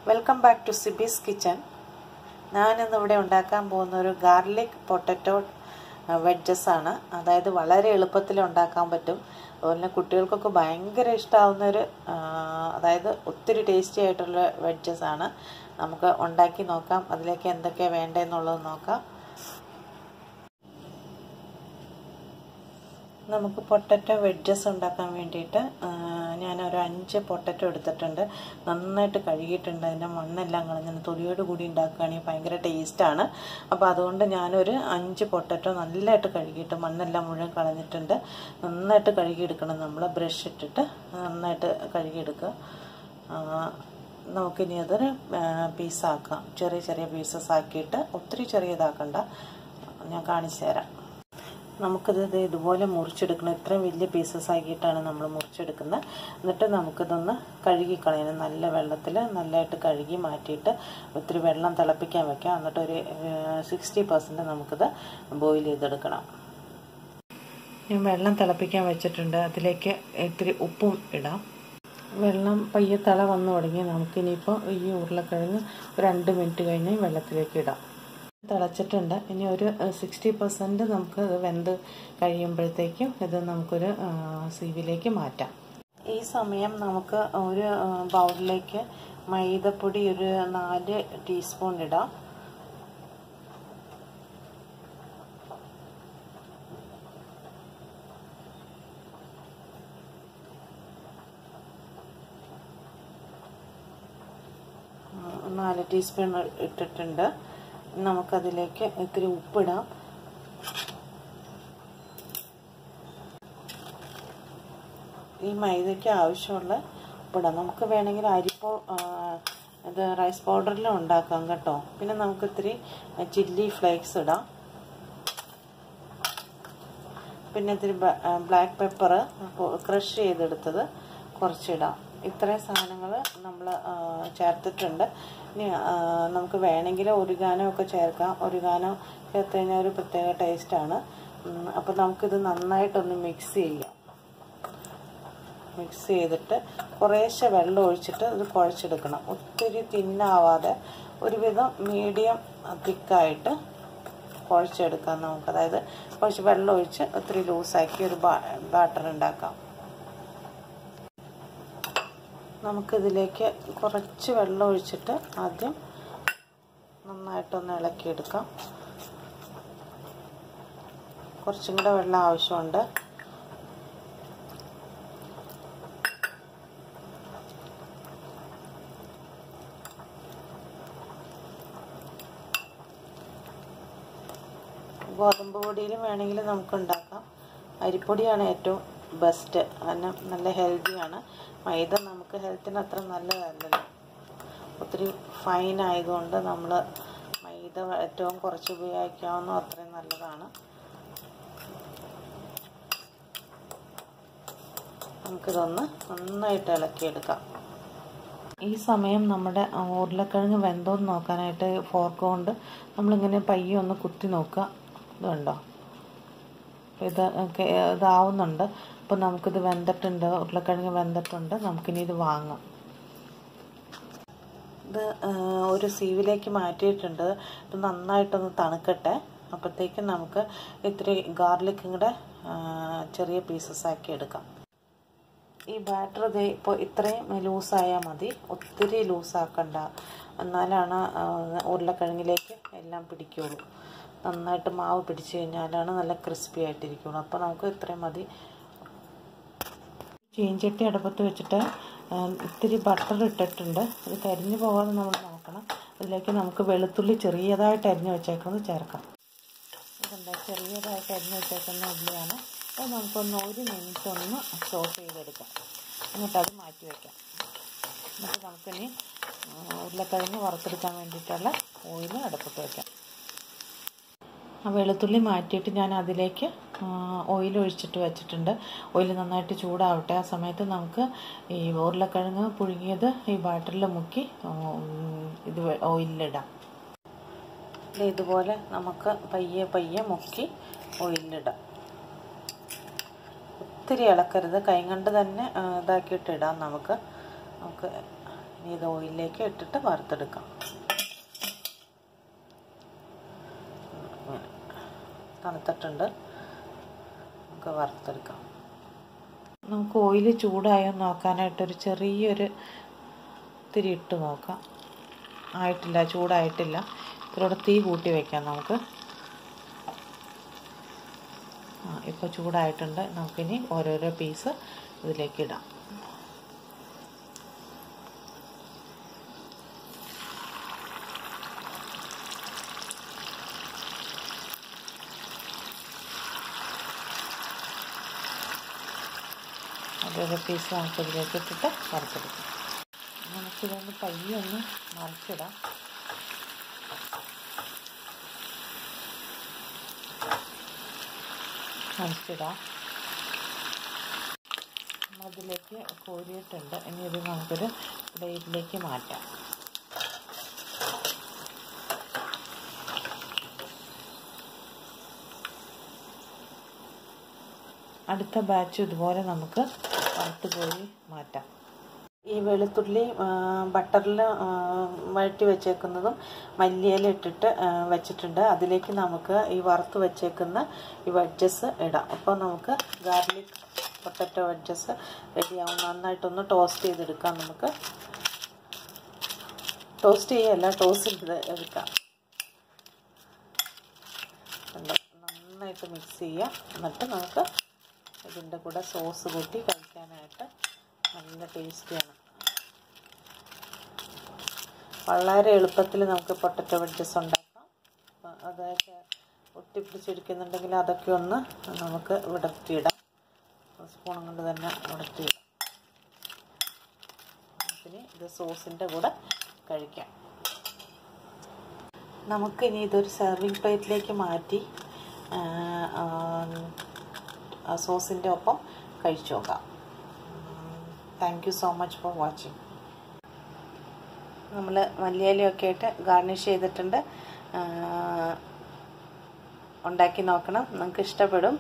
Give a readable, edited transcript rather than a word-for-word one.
Welcome back to Sibi's Kitchen. ഞാൻ ഇന്ന് ഇവിടെ ഉണ്ടാക്കാൻ പോകുന്ന ഒരു ഗാർലിക് പൊട്ടറ്റോ വെഡ്ജസ് ആണ്. അതായത് വളരെ എളുപ്പത്തിൽ ഉണ്ടാക്കാൻ പറ്റും. അതുപോലെ കുട്ടികൾക്കൊക്കെ ഭയങ്കര ഇഷ്ടമാവുന്ന ഒരു അതായത് ഒത്തിരി ടേസ്റ്റി ആയിട്ടുള്ള വെഡ്ജസ് ആണ്. നമുക്ക് ഉണ്ടാക്കി നോക്കാം. അതിലേക്ക് എന്തൊക്കെയാണ് വേണ്ടതെന്നുള്ളത് നോക്കാം. നമുക്ക് പൊട്ടറ്റോ വെഡ്ജസ് ഉണ്ടാക്കാൻ വേണ്ടിയിട്ട് ഞാനൊരു 5 പൊട്ടറ്റോ എടുത്തിട്ടുണ്ട്. നന്നായിട്ട് കഴുകിയിട്ടുണ്ട്. അതിൻ്റെ മണ്ണെല്ലാം കളഞ്ഞ് തൊലിയോട് കൂടി ഉണ്ടാക്കുകയാണെങ്കിൽ ഭയങ്കര ടേസ്റ്റാണ്. അപ്പോൾ അതുകൊണ്ട് ഞാനൊരു 5 പൊട്ടറ്റോ നല്ലതായിട്ട് കഴുകിയിട്ട് മണ്ണെല്ലാം മുഴുവൻ കളഞ്ഞിട്ടുണ്ട്. നന്നായിട്ട് കഴുകിയെടുക്കണം. നമ്മൾ ബ്രഷ് ഇട്ടിട്ട് നന്നായിട്ട് കഴുകിയെടുക്കുക. നമുക്കിനി അതൊരു പീസാക്കാം. ചെറിയ ചെറിയ പീസസ് ആക്കിയിട്ട് ഒത്തിരി ചെറിയതാക്കണ്ട. ഞാൻ കാണിച്ചു തരാം. നമുക്കിത് ഇതുപോലെ മുറിച്ചെടുക്കണം. ഇത്രയും വലിയ പീസസ് ആക്കിയിട്ടാണ് നമ്മൾ മുറിച്ചെടുക്കുന്നത്. എന്നിട്ട് നമുക്കിതൊന്ന് കഴുകിക്കളയണം. നല്ല വെള്ളത്തിൽ നല്ലതായിട്ട് കഴുകി മാറ്റിയിട്ട് ഒത്തിരി വെള്ളം തിളപ്പിക്കാൻ വെക്കാം. എന്നിട്ട് ഒരു 60% നമുക്കിത് ബോയിൽ ചെയ്തെടുക്കണം. ഞാൻ വെള്ളം തിളപ്പിക്കാൻ വെച്ചിട്ടുണ്ട്. അതിലേക്ക് ഇത്തിരി ഉപ്പും ഇടാം. വെള്ളം പയ്യെ തള വന്നു തുടങ്ങി. നമുക്കിനിയിപ്പോൾ ഈ ഉരുളക്കിഴങ്ങ് 2 മിനിറ്റ് കഴിഞ്ഞ് വെള്ളത്തിലേക്ക് ഇടാം. തിളച്ചിട്ടുണ്ട്. ഇനി ഒരു 60% നമുക്ക് വെന്ത് കഴിയുമ്പോഴത്തേക്കും ഇത് നമുക്കൊരു സീവിലേക്ക് മാറ്റാം. ഈ സമയം നമുക്ക് ഒരു ബൗളിലേക്ക് മൈദപ്പൊടി ഒരു 4 ടീസ്പൂൺ ഇടാം. നാല് ടീസ്പൂൺ ഇട്ടിട്ടുണ്ട്. നമുക്കതിലേക്ക് ഇത്തിരി ഉപ്പിടാം. ഈ മൈദയ്ക്ക് ആവശ്യമുള്ള ഉപ്പിടാം. നമുക്ക് വേണമെങ്കിൽ ഇത് റൈസ് പൗഡറിലും ഉണ്ടാക്കാം കേട്ടോ. പിന്നെ നമുക്ക് ഇത്തിരി ചില്ലി ഫ്ലേക്സ് ഇടാം. പിന്നെ ഇത്തിരി ബ്ലാക്ക് പെപ്പർ ക്രഷ് ചെയ്തെടുത്തത് കുറച്ചിടാം. ഇത്രയും സാധനങ്ങൾ നമ്മൾ ചേർത്തിട്ടുണ്ട്. ഇനി നമുക്ക് വേണമെങ്കിൽ ഒരിഗാനോ ഒക്കെ ചേർക്കാം. ഒരിഗാനോ ചേർത്ത് കഴിഞ്ഞാൽ ഒരു പ്രത്യേക ടേസ്റ്റാണ്. അപ്പോൾ നമുക്കിത് നന്നായിട്ടൊന്ന് മിക്സ് ചെയ്യാം. മിക്സ് ചെയ്തിട്ട് കുറേശ്ശെ വെള്ളം ഒഴിച്ചിട്ട് ഇത് കുഴച്ചെടുക്കണം. ഒത്തിരി തിന്നാവാതെ ഒരുവിധം മീഡിയം തിക്കായിട്ട് കുഴച്ചെടുക്കാം നമുക്ക്. അതായത് കുറച്ച് വെള്ളം ഒഴിച്ച് ഒത്തിരി ലൂസാക്കി ഒരു ബാറ്റർ ഉണ്ടാക്കാം. നമുക്കിതിലേക്ക് കുറച്ച് വെള്ളം ഒഴിച്ചിട്ട് ആദ്യം നന്നായിട്ടൊന്ന് ഇളക്കിയെടുക്കാം. കുറച്ചും കൂടെ വെള്ളം ആവശ്യമുണ്ട്. ഗോതമ്പ് പൊടിയിലും വേണമെങ്കിൽ നമുക്ക് ഉണ്ടാക്കാം. അരിപ്പൊടിയാണ് ഏറ്റവും ബെസ്റ്റ്. കാരണം നല്ല ഹെൽത്തിയാണ്. മൈദ നമുക്ക് ഹെൽത്തിന് അത്ര നല്ലതല്ലല്ലോ. ഒത്തിരി ഫൈൻ ആയതുകൊണ്ട് നമ്മൾ മൈദ ഏറ്റവും കുറച്ച് ഉപയോഗിക്കാവുന്ന അത്രയും നല്ലതാണ്. നമുക്കിതൊന്ന് നന്നായിട്ട് ഇളക്കിയെടുക്കാം. ഈ സമയം നമ്മുടെ ഉരുളക്കിഴങ്ങ് വെന്തോന്ന് നോക്കാനായിട്ട് ഫോർക്ക് കൊണ്ട് നമ്മളിങ്ങനെ പയ്യെ ഒന്ന് കുത്തി നോക്കുക. ഇതുണ്ടോ, ഇതാവുന്നുണ്ട്. അപ്പോൾ നമുക്കിത് വെന്തിട്ടുണ്ട്. ഉരുളക്കിഴങ്ങ് വെന്തിട്ടുണ്ട്. നമുക്കിനി ഇത് വാങ്ങാം. ഇത് ഒരു സീവിലേക്ക് മാറ്റിയിട്ടുണ്ട്. ഇത് നന്നായിട്ടൊന്ന് തണുക്കട്ടെ. അപ്പോഴത്തേക്കും നമുക്ക് ഇത്തിരി ഗാർലിക്കും കൂടെ ചെറിയ പീസസ് ആക്കി എടുക്കാം. ഈ ബാറ്റർ ഇപ്പോൾ ഇത്രയും ലൂസായാൽ മതി. ഒത്തിരി ലൂസാക്കണ്ട. എന്നാലാണ് ഉരുളക്കിഴങ്ങിലേക്ക് എല്ലാം പിടിക്കുകയുള്ളൂ. നന്നായിട്ട് മാവ് പിടിച്ചു കഴിഞ്ഞാലാണ് നല്ല ക്രിസ്പി ആയിട്ടിരിക്കുള്ളൂ. അപ്പോൾ നമുക്ക് ഇത്രയും മതി. ചീഞ്ചട്ടി അടുപ്പത്ത് വെച്ചിട്ട് ഇത്തിരി ബട്ടർ ഇട്ടിട്ടുണ്ട്. ഇത് കരിഞ്ഞു പോകാതെ നമ്മൾ നോക്കണം. അതിലേക്ക് നമുക്ക് വെളുത്തുള്ളി ചെറിയതായിട്ട് അരിഞ്ഞ് വെച്ചേക്കുന്നത് ചേർക്കാം. ഇതുണ്ട്, ചെറിയതായിട്ട് അരിഞ്ഞ് വെച്ചേക്കുന്ന ഉള്ളിയാണ്. അത് നമുക്കൊന്ന് 1 മിനിറ്റ് ഒന്ന് സോട്ട് ചെയ്തെടുക്കാം. എന്നിട്ട് അത് മാറ്റി വയ്ക്കാം. എന്നിട്ട് നമുക്കിനി ഉരുളക്കിഴങ്ങ് വറുത്തെടുക്കാൻ വേണ്ടിയിട്ടുള്ള ഓയിൽ അടുപ്പത്ത് വയ്ക്കാം. ആ വെളുത്തുള്ളി മാറ്റിയിട്ട് ഞാൻ അതിലേക്ക് ഓയിൽ ഒഴിച്ചിട്ട് വെച്ചിട്ടുണ്ട്. ഓയിൽ നന്നായിട്ട് ചൂടാവട്ടെ. ആ സമയത്ത് നമുക്ക് ഈ ഉരുളക്കിഴങ്ങ് പുഴുങ്ങിയത് ഈ ബാറ്ററിൽ മുക്കി ഇത് ഓയിലിലിടാം. ഇതുപോലെ നമുക്ക് പയ്യെ പയ്യെ മുക്കി ഓയിലിലിടാം. ഒത്തിരി ഇളക്കരുത്. കൈ കൊണ്ട് തന്നെ ഇതാക്കിയിട്ട് ഇടാം. നമുക്ക് ഇനി ഇത് ഓയിലിലേക്ക് ഇട്ടിട്ട് വറുത്തെടുക്കാം. തണുത്തിട്ടുണ്ട്, നമുക്ക് വറുത്തെടുക്കാം. നമുക്ക് ഓയിൽ ചൂടായോ നോക്കാനായിട്ടൊരു ചെറിയൊരു തിരി ഇട്ട് നോക്കാം. ആയിട്ടില്ല, ചൂടായിട്ടില്ല. ഇതിലൂടെ തീ കൂട്ടി വയ്ക്കാം നമുക്ക്. ഇപ്പോൾ ചൂടായിട്ടുണ്ട്. നമുക്കിനി ഓരോരോ പീസ് ഇതിലേക്ക് ഇടാം. ഓരോരോ പീസ് നമുക്കിതിലേക്ക് ഇട്ടിട്ട് വറുത്തെടുക്കാം. നമുക്കിതൊന്ന് പയ്യൊന്ന് മറിച്ചിടാം. അതിലേക്ക് കോരിയിട്ടുണ്ട്. ഇനി ഇത് നമുക്കൊരു പ്ലേറ്റിലേക്ക് മാറ്റാം. അടുത്ത ബാച്ച് ഇതുപോലെ നമുക്ക് വറുത്ത് കോരി മാറ്റാം. ഈ വെളുത്തുള്ളി ബട്ടറിൽ വഴറ്റി വെച്ചേക്കുന്നതും മല്ലിയില ഇട്ടിട്ട് വെച്ചിട്ടുണ്ട്. അതിലേക്ക് നമുക്ക് ഈ വറുത്ത് വെച്ചേക്കുന്ന ഈ വെഡ്ജസ് ഇടാം. അപ്പോൾ നമുക്ക് ഗാർലിക് പൊട്ടറ്റോ വെഡ്ജസ് റെഡിയാവും. നന്നായിട്ടൊന്ന് ടോസ്റ്റ് ചെയ്തെടുക്കാം. നമുക്ക് ടോസ്റ്റ് ചെയ്യല്ല, ടോസ്റ്റ് ചെയ്ത് എടുക്കാം. നന്നായിട്ട് മിക്സ് ചെയ്യാം. എന്നിട്ട് നമുക്ക് ഇതിൻ്റെ കൂടെ സോസ് കൂട്ടി കഴിക്കാനായിട്ട് നല്ല ടേസ്റ്റിയാണ്. വളരെ എളുപ്പത്തിൽ നമുക്ക് പൊട്ടറ്റോ വെഡ്ജസ് ഉണ്ടാക്കാം. അതൊക്കെ ഒട്ടിപ്പിടിച്ചിരിക്കുന്നുണ്ടെങ്കിൽ അതൊക്കെ ഒന്ന് നമുക്ക് വിടർത്തിയിടാം. സ്പൂൺ കൊണ്ട് തന്നെ വിടർത്തിയിടാം. പിന്നെ ഇത് സോസിൻ്റെ കൂടെ കഴിക്കാം. നമുക്കിനി ഇതൊരു സെർവിങ് പ്ലേറ്റിലേക്ക് മാറ്റി സോസിൻ്റെ ഒപ്പം കഴിച്ചു നോക്കാം. Thank you so much for watching. നമ്മൾ മല്ലിയിലയൊക്കെ ആയിട്ട് ഗാർണിഷ് ചെയ്തിട്ടുണ്ട്. ഉണ്ടാക്കി നോക്കണം, നിങ്ങൾക്ക് ഇഷ്ടപ്പെടും.